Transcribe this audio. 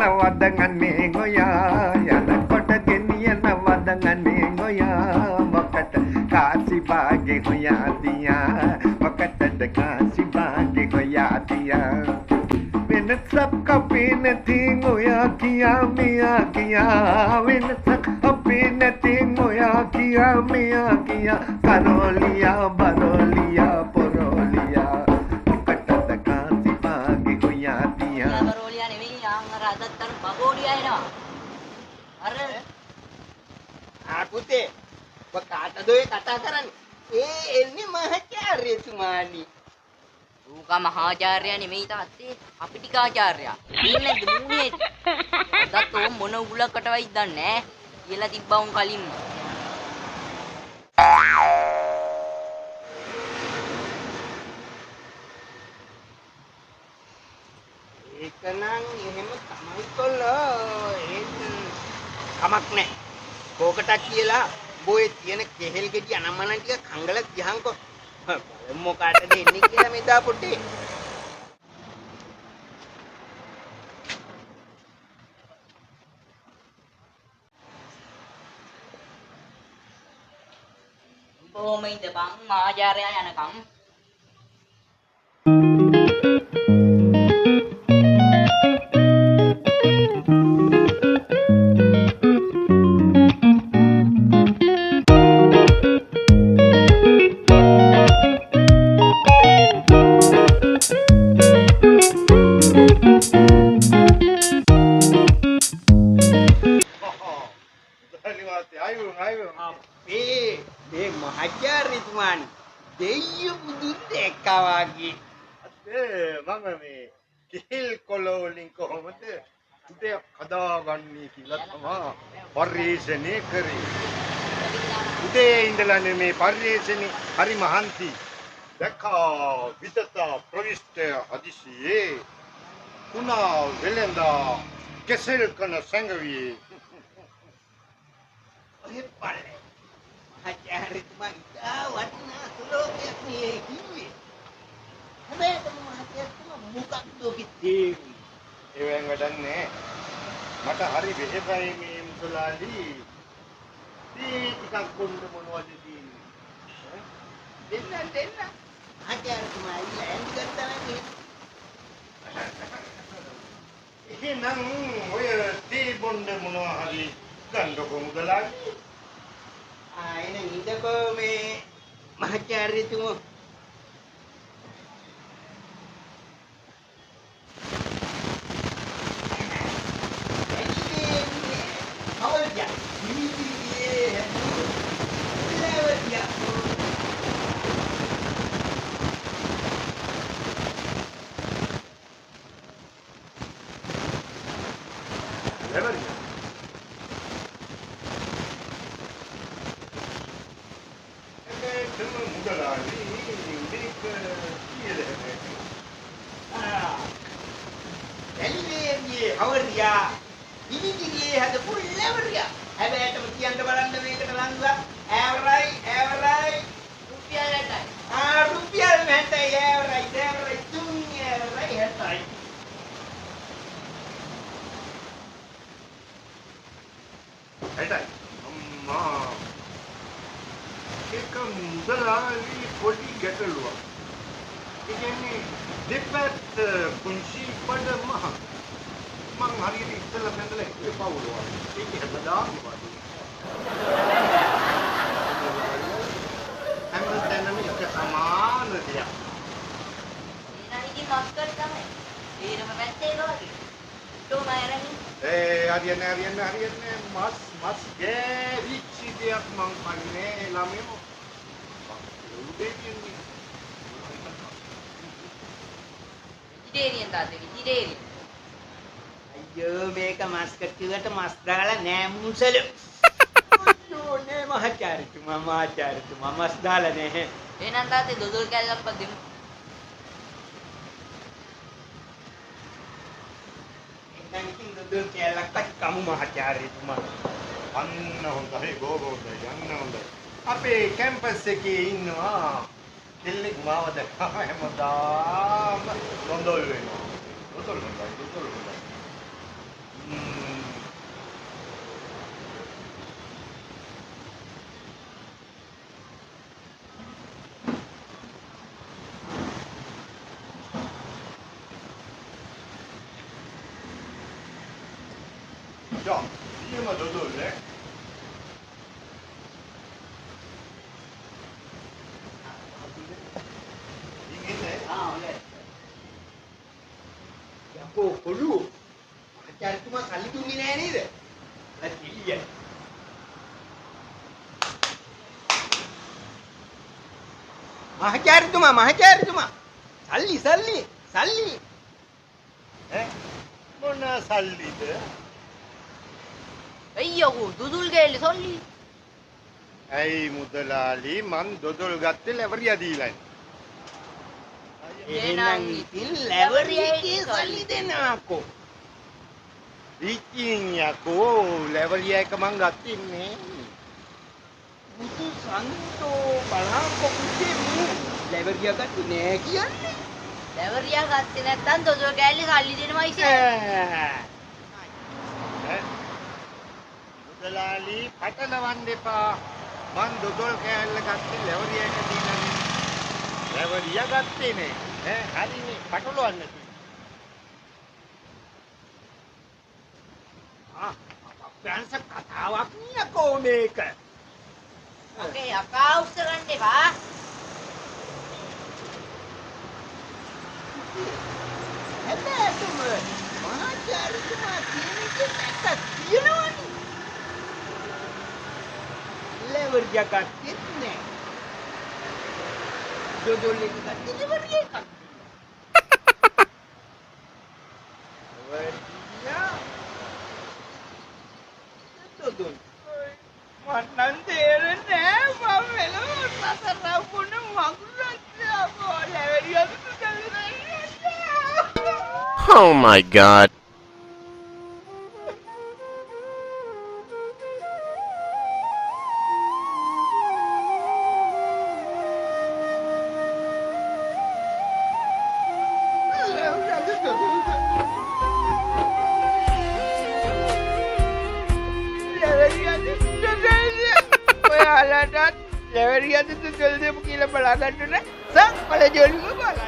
වදගන්නේ ගොයා යනකොට ගෙනියන වදගන්නේ ගොයා මොකට කාසි බාගේ හොයා දියා මොකටද කාසි බාගේ හොයා දියා වෙනසක් අපේ නැති ගොයා කියා මියා කියා වෙනසක් අපේ නැති ගොයා කියා මියා කියා කරෝලියා බරෝලියා පොරෝලියා මොකටද කාසි බාගේ හොයා දියා අදත්තර බගෝඩිය එනවා අර පුතේ ඔබ කාටද ඔය කතා කරන්නේ එන්නේ මහාචාර්යතුමානි ඌක මහාචාර්යයා නෙමෙයි තාත්තේ අපි ටිකාචාර්යයා ඉන්නේ දුන්නේ අදත් ඕ මොන උගලකට වෙයිද දන්නේ නැහැ කියලා තිබ්බා උන් කලින්ම ඒකනම් එහෙම තමයි කොල්ලෝ ඒක කමක් නැහැ කෝකටක් කියලා බොයේ තියෙන කෙහෙල් ගෙඩි අනම්මන ටික කංගල තියහන්කො බලමු මොකටද එන්නේ කියලා මෙදා පොටේ බොහොම ඉඳපන් මහාචාර්යයා යනකම් මේ මහාචාර්යතුමානි දෙයියු බුදු දැක්කා වගේ මම මේ කෙහෙල් කොළ වලින් කොහොමද උදේ හදාගන්නේ කියලා තමයි පරිශ්‍රණය කරේ. උදේ ඉඳලා මේ පරිශ්‍රණේ හරි මහන්ති. දැක්කා විදත ප්‍රවිෂ්ඨ හදිසියේ කුණා වෙලෙන්දා කෙසෙල් කන සංගවියේ ඔය පල්ලේ මහාචාර්යතුමා ඉතා වටිනා සුලෝකයක් නේ කිව්වේ. හැබැයි මහාචාර්යතුමා මොකක්ද ඔකේ තේරුම? ඒවෙන් වැඩන්නේ මට හරි වෙහෙසයි මේ මුසලාලි. ටිකක් කොන්න මොනවද තියෙන්නේ? දෙන්න මහාචාර්යතුමා ඉල්ල ඇන් ගත්තා නේ. එහෙනම් ඔය තේ බොන්න මොනවා හරි ගන්නකො මුදලාලි. එන ඉඳකෝ මේ මහාචාර්යතුමෝ අවරියා ඉනිදිගේ හද පුල් අවරියා හැබැයිටම කියන්න බලන්න මේකට ලංගුලා ඇවරයි රුපියල් 60යි රුපියල් 60යි ඇවරයි තුන් ඇවරයි 60යි අම්මා ඒක මුදලාලි පොඩි ගැටලුවක්. ඒ කියන්නේ දෙපැත්ත කුංචි පඩ මහ මං හරියට ඉස්සෙල්ලා බඳලා ඒ පවුල වගේ. ඒක හැමදාම වගේ. හැමතැනම එක සමාන දෙයක්. ඊනයිදි මස්කර් තමයි. ඊරම පැත්තේ වගේ. තෝමයරනි. හරියන්නේ මස් ගෑවිච්ච දෙයක් මං කන්නේ ළමයෝ. උදේ කියන්නේ. ඉතිරේරියෙන් තාත්තේ ඉතිරේරියෙන්. අයියෝ මේක මස් කට්ටියට මස් දාලා නෑ මුසල. නේ මහාචාර්යතුමා මස් දාලා නෑ. එහෙනම් තාත්තේ දොදොල් කැල්ලක් දෙමු. එහෙනම් ඉතින් දොදොල් කැල්ලක් කමු මහාචාර්යතුමා. අන්න හොඳයි ගෝගෝදයි යන්න හොඳයි. අපේ කැම්පස් එකේ ඉන්නවා කෙල්ලෙක් මාව දැක්කම හැමදාම රොන්දොල් වෙනවා. රොන්දොල් හොඳයි. 자, 이게만 넣어줄래? 이게 있네. යකෝ කොළු ආචාර්යතුමා සල්ලි දුන්නේ නෑ නේද? ඇතිලිය. මහාචාර්යතුමා සල්ලි මොන සල්ලිද? අයියෝ දුදුල් ගෑල්ලේ සල්ලි. ඇයි මුදලාලි මං දොදොල් ගත්තේ ලැබරියා දීලානේ. එහෙනම් ඉතින් ලැබරියගේ සල්ලි දෙන්නකෝ. ඉතින් යකෝ ලැබරියා එක මං ගත්තේ නේ. බුදු සන්තෝ බලහංකො පුතේ මූ ලැබරියා ගත්තේ නෑ කියන්නේ. ලැබරියා ගත්තේ නැත්නම් දුදුල් ගෑල්ලේ සල්ලි දෙනවයි කියලා. මුදලාලි පටලවන්න එපා. මං දොදොල් කෑල්ල ගත්තේ ලැබරියා එක දීලානේ. ලැබරියා ගත්තේ නේ. හරිනේ පටලවන්න නැති. ප්‍රංශ කතාවක් නියකෝ මේක. ඔකේ අකා උස්ස ගන්න එපා. හැබැයිම මහාචාර්යතුමා කියන එක ඇත්ත තියෙනවනේ. ලැබරියා ගත්තේ නෑ. දොදොල් එක ගත්තේ ලැබරියා එකක්. දොදොල් මන්නම් තේරෙන්නේ නෑ මම වෙලව සතරවුණ මගුලක් ආපෝ ලැබරියා Oh my god. ඔයාලටත් ලැබරියාද දොල් දෙමු කියලා බලාගන්න නේ. සක් පළ ජොලිය බලන්න.